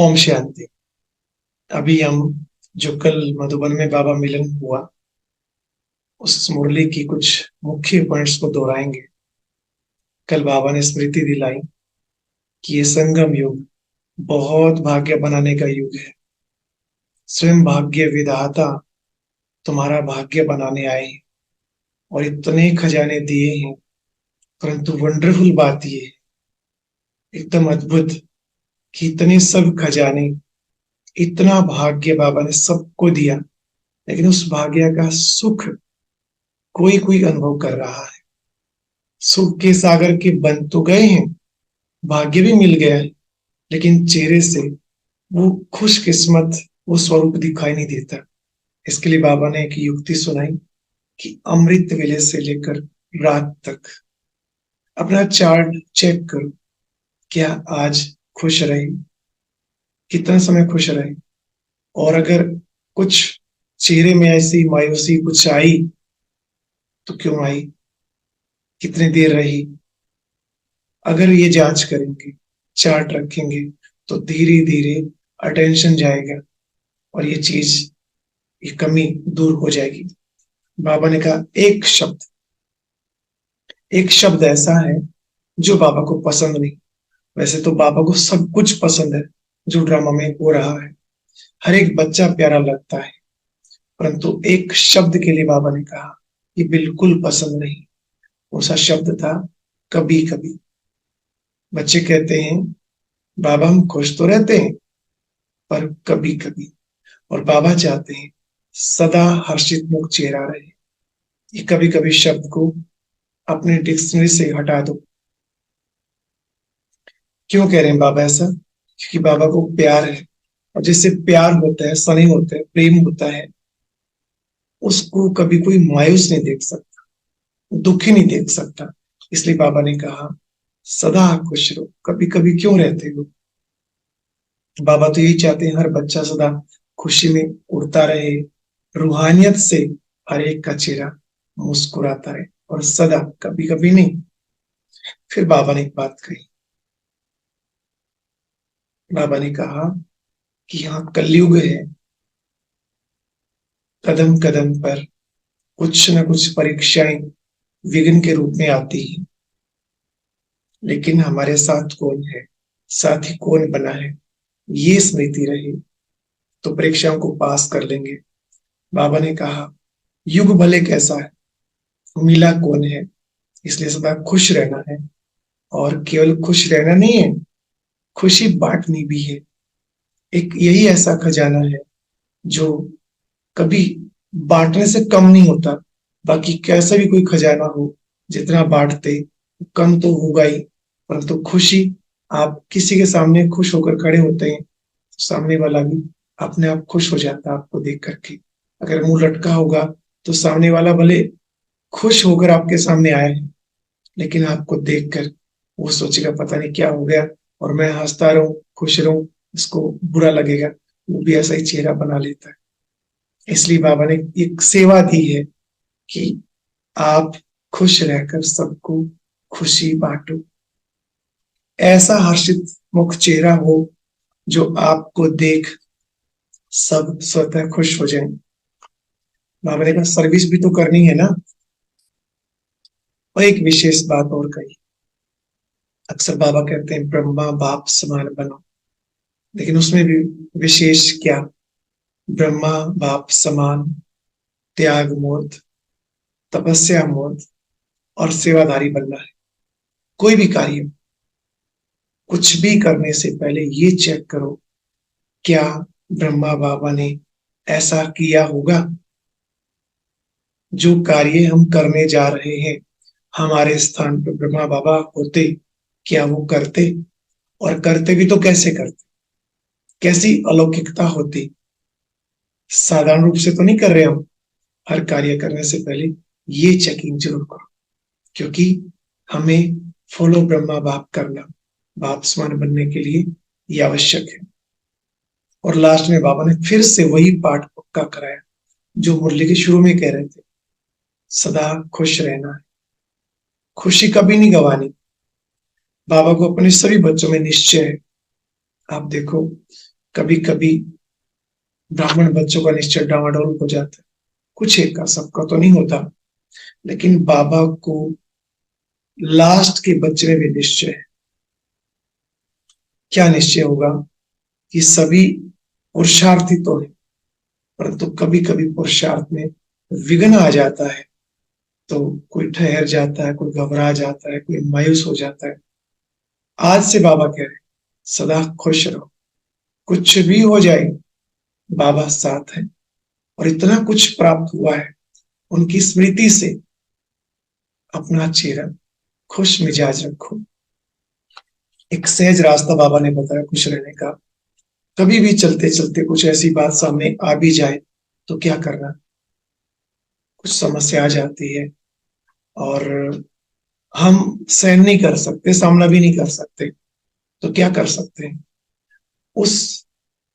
ओम शांति। अभी हम जो कल मधुबन में बाबा मिलन हुआ, उस मुरली की कुछ मुख्य पॉइंट्स को दोहराएंगे। कल बाबा ने स्मृति दिलाई कि ये संगम युग बहुत भाग्य बनाने का युग है। स्वयं भाग्य विधाता तुम्हारा भाग्य बनाने आए हैं और इतने खजाने दिए हैं। परंतु वंडरफुल बात ये है, एकदम अद्भुत, कि इतने सब खजाने, इतना भाग्य बाबा ने सबको दिया, लेकिन उस भाग्य का सुख कोई कोई अनुभव कर रहा है। सुख के सागर के बन तो गए हैं, भाग्य भी मिल गया है, लेकिन चेहरे से वो खुशकिस्मत, वो स्वरूप दिखाई नहीं देता। इसके लिए बाबा ने एक युक्ति सुनाई कि अमृत वेले से लेकर रात तक अपना चार्ट चेक करो, क्या आज खुश रहे, कितना समय खुश रहे। और अगर कुछ चेहरे में ऐसी मायूसी कुछ आई तो क्यों आई, कितनी देर रही। अगर ये जांच करेंगे, चार्ट रखेंगे, तो धीरे धीरे अटेंशन जाएगा और ये चीज, ये कमी दूर हो जाएगी। बाबा ने कहा एक शब्द ऐसा है जो बाबा को पसंद नहीं। वैसे तो बाबा को सब कुछ पसंद है जो ड्रामा में हो रहा है, हर एक बच्चा प्यारा लगता है, परंतु एक शब्द के लिए बाबा ने कहा ये बिल्कुल पसंद नहीं। उसका शब्द था कभी कभी। बच्चे कहते हैं बाबा हम खुश तो रहते हैं पर कभी कभी, और बाबा चाहते हैं सदा हर्षित मुख चेहरा रहे। ये कभी कभी शब्द को अपने डिक्शनरी से हटा दो। क्यों कह रहे हैं बाबा ऐसा? क्योंकि बाबा को प्यार है, और जिससे प्यार होता है, स्नेह होता है, प्रेम होता है, उसको कभी कोई मायूस नहीं देख सकता, दुखी नहीं देख सकता। इसलिए बाबा ने कहा सदा खुश रहो, कभी कभी क्यों रहते हो। बाबा तो यही चाहते हैं हर बच्चा सदा खुशी में उड़ता रहे, रूहानियत से हर एक का चेहरा मुस्कुराता रहे, और सदा, कभी कभी नहीं। फिर बाबा ने एक बात कही। बाबा ने कहा कि यहाँ कलयुग है, कदम कदम पर कुछ न कुछ परीक्षाएं विघ्न के रूप में आती हैं, लेकिन हमारे साथ कौन है, साथी कौन बना है, ये स्मृति रहे तो परीक्षाओं को पास कर लेंगे। बाबा ने कहा युग भले कैसा है, मिला कौन है, इसलिए सदा खुश रहना है। और केवल खुश रहना नहीं है, खुशी बांटनी भी है। एक यही ऐसा खजाना है जो कभी बांटने से कम नहीं होता। बाकी कैसा भी कोई खजाना हो, जितना बांटते कम तो होगा ही, परंतु खुशी, आप किसी के सामने खुश होकर खड़े होते हैं, सामने वाला भी अपने आप खुश हो जाता है आपको देख करके। अगर मुंह लटका होगा तो सामने वाला भले खुश होकर आपके सामने आया है, लेकिन आपको देखकर वो सोचेगा पता नहीं क्या हो गया, और मैं हंसता रहूं, खुश रहूं, इसको बुरा लगेगा। वो भी ऐसा ही चेहरा बना लेता है। इसलिए बाबा ने एक सेवा दी है कि आप खुश रहकर सबको खुशी बांटो। ऐसा हर्षित मुख चेहरा हो जो आपको देख सब स्वतः खुश हो जाए। बाबा ने कहा सर्विस भी तो करनी है ना। और एक विशेष बात और कही। अक्सर बाबा कहते हैं ब्रह्मा बाप समान बनो, लेकिन उसमें भी विशेष क्या? ब्रह्मा बाप समान, त्याग मोद, तपस्या मोद, और सेवाधारी बनना है। कोई भी कार्य, कुछ भी करने से पहले ये चेक करो, क्या ब्रह्मा बाबा ने ऐसा किया होगा? जो कार्य हम करने जा रहे हैं, हमारे स्थान पर ब्रह्मा बाबा होते, क्या वो करते? और करते भी तो कैसे करते, कैसी अलौकिकता होती। साधारण रूप से तो नहीं कर रहे हम। हर कार्य करने से पहले ये चेकिंग जरूर करो, क्योंकि हमें फॉलो ब्रह्मा बाप करना, बाप समान बनने के लिए ये आवश्यक है। और लास्ट में बाबा ने फिर से वही पाठ पक्का कराया जो मुरली के शुरू में कह रहे थे, सदा खुश रहना है, खुशी कभी नहीं गंवानी। बाबा को अपने सभी बच्चों में निश्चय है, आप देखो, कभी कभी ब्राह्मण बच्चों का निश्चय डामाडोल हो जाता है, कुछ एक का, सबका तो नहीं होता। लेकिन बाबा को लास्ट के बच्चे में भी निश्चय है। क्या निश्चय होगा कि सभी पुरुषार्थी तो है, परंतु कभी कभी पुरुषार्थ में विघ्न आ जाता है। तो कोई ठहर जाता है, कोई घबरा जाता है, कोई मायूस हो जाता है। आज से बाबा कह रहे हैं, सदा खुश रहो, कुछ भी हो जाए बाबा साथ है। और इतना कुछ प्राप्त हुआ है उनकी स्मृति से। अपना चेहरा खुश मिजाज रखो। एक सहज रास्ता बाबा ने बताया खुश रहने का। कभी भी चलते चलते कुछ ऐसी बात सामने आ भी जाए तो क्या करना, कुछ समस्या आ जाती है और हम सहन नहीं कर सकते, सामना भी नहीं कर सकते, तो क्या कर सकते हैं? उस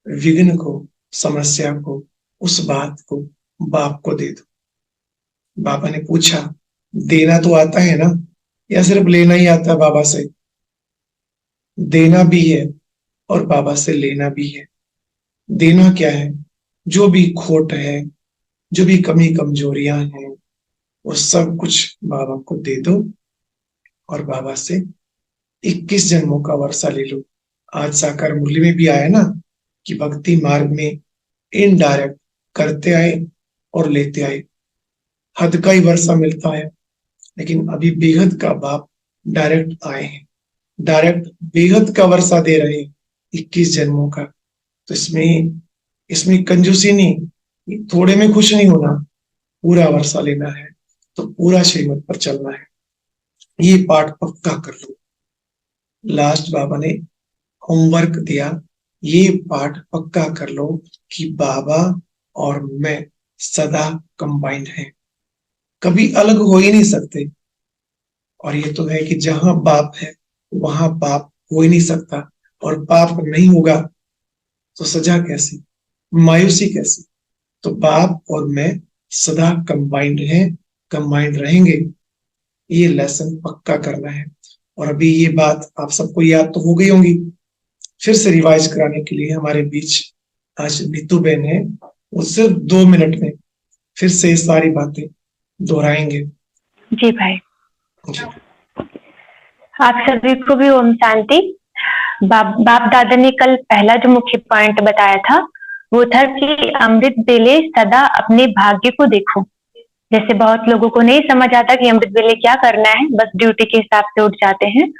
विघ्न को, समस्या को, उस बात को बाप को दे दो। बाबा ने पूछा, देना तो आता है ना, या सिर्फ लेना ही आता है बाबा से? देना भी है और बाबा से लेना भी है। देना क्या है? जो भी खोट है, जो भी कमी कमजोरियां हैं, वो सब कुछ बाबा को दे दो और बाबा से 21 जन्मों का वर्षा ले लो। आज साकार मुरली में भी आया ना कि भक्ति मार्ग में इनडायरेक्ट करते आए और लेते आए, हद का ही वर्षा मिलता है। लेकिन अभी बेहद का बाप डायरेक्ट आए हैं, डायरेक्ट बेहद का वर्षा दे रहे हैं, 21 जन्मों का। तो इसमें इसमें कंजूसी नहीं, थोड़े में खुश नहीं होना, पूरा वर्षा लेना है। तो पूरा श्रीमत पर चलना है। ये पाठ पक्का कर लो। लास्ट बाबा ने होमवर्क दिया, ये पाठ पक्का कर लो कि बाबा और मैं सदा कंबाइंड हैं, कभी अलग हो ही नहीं सकते। और ये तो है कि जहां बाप है वहां पाप हो ही नहीं सकता, और पाप नहीं होगा तो सजा कैसी, मायूसी कैसी? तो बाप और मैं सदा कंबाइंड हैं, कंबाइंड रहेंगे। ये लेसन पक्का करना है। और अभी ये बात आप सबको याद तो हो गई होंगी, फिर से रिवाइज कराने के लिए हमारे बीच आज नीतू बहन है। वो सिर्फ 2 मिनट में फिर से ये सारी बातें दोहराएंगे। जी भाई, जी। आप सभी को भी ओम शांति। बाप दादा ने कल पहला जो मुख्य पॉइंट बताया था वो था कि अमृत बेले सदा अपने भाग्य को देखो। जैसे बहुत लोगों को नहीं समझ आता कि अमृत बेले क्या करना है, बस ड्यूटी के हिसाब से उठ जाते हैं।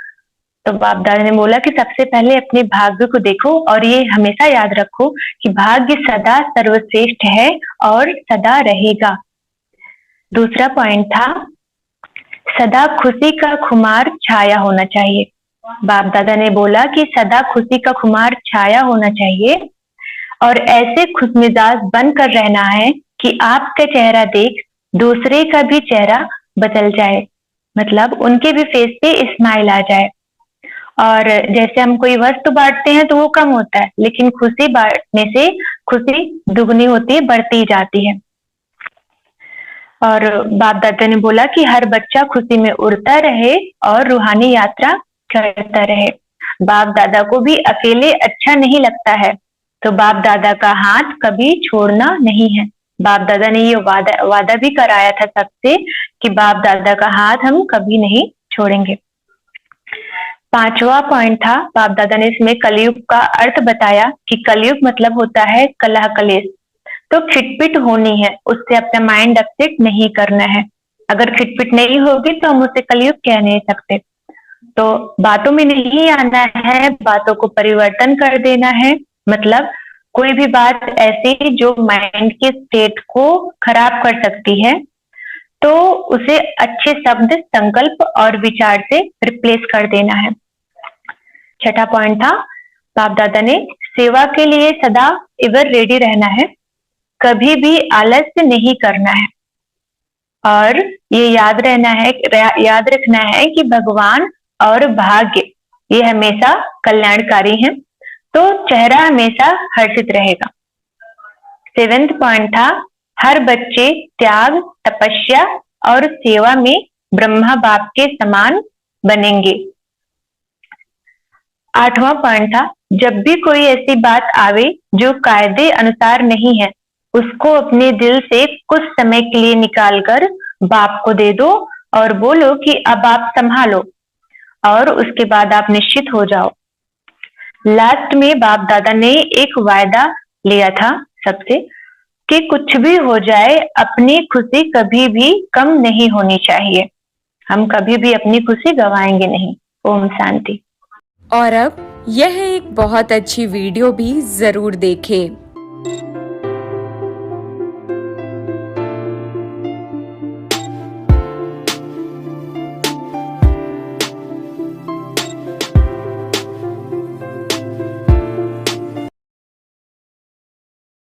तो बाप दादा ने बोला कि सबसे पहले अपने भाग्य को देखो और ये हमेशा याद रखो कि भाग्य सदा सर्वश्रेष्ठ है और सदा रहेगा। दूसरा पॉइंट था, सदा खुशी का खुमार छाया होना चाहिए। बाप दादा ने बोला कि सदा खुशी का खुमार छाया होना चाहिए और ऐसे खुशमिजाज बनकर रहना है कि आपका चेहरा देख दूसरे का भी चेहरा बदल जाए, मतलब उनके भी फेस पे स्माइल आ जाए। और जैसे हम कोई वस्तु बांटते हैं तो वो कम होता है, लेकिन खुशी बांटने से खुशी दुगनी होती है, बढ़ती जाती है। और बाप दादा ने बोला कि हर बच्चा खुशी में उड़ता रहे और रूहानी यात्रा करता रहे। बाप दादा को भी अकेले अच्छा नहीं लगता है, तो बाप दादा का हाथ कभी छोड़ना नहीं है। बाप दादा ने ये वादा भी कराया था सबसे कि बाप दादा का हाथ हम कभी नहीं छोड़ेंगे। पांचवा पॉइंट था, बाप दादा ने इसमें कलयुग का अर्थ बताया कि कलयुग मतलब होता है कलह कलेश। तो खिटपिट होनी है, उससे अपना माइंड अपसेट नहीं करना है। अगर खिटपिट नहीं होगी तो हम उसे कलयुग कह नहीं सकते। तो बातों में नहीं आना है, बातों को परिवर्तन कर देना है। मतलब कोई भी बात ऐसी जो माइंड के स्टेट को खराब कर सकती है तो उसे अच्छे शब्द, संकल्प और विचार से रिप्लेस कर देना है। छठा पॉइंट था, बाप दादा ने सेवा के लिए सदा एवर रेडी रहना है, कभी भी आलस्य नहीं करना है। और ये याद रखना है कि भगवान और भाग्य ये हमेशा कल्याणकारी हैं, तो चेहरा हमेशा हर्षित रहेगा। 7वां पॉइंट था, हर बच्चे त्याग, तपस्या और सेवा में ब्रह्मा बाप के समान बनेंगे। 8वां पॉइंट था, जब भी कोई ऐसी बात आवे जो कायदे अनुसार नहीं है, उसको अपने दिल से कुछ समय के लिए निकाल कर बाप को दे दो और बोलो कि अब आप संभालो, और उसके बाद आप निश्चित हो जाओ। लास्ट में बाप दादा ने एक वायदा लिया था सबसे कि कुछ भी हो जाए, अपनी खुशी कभी भी कम नहीं होनी चाहिए। हम कभी भी अपनी खुशी गवाएंगे नहीं। ओम शांति। और अब यह एक बहुत अच्छी वीडियो भी जरूर देखें।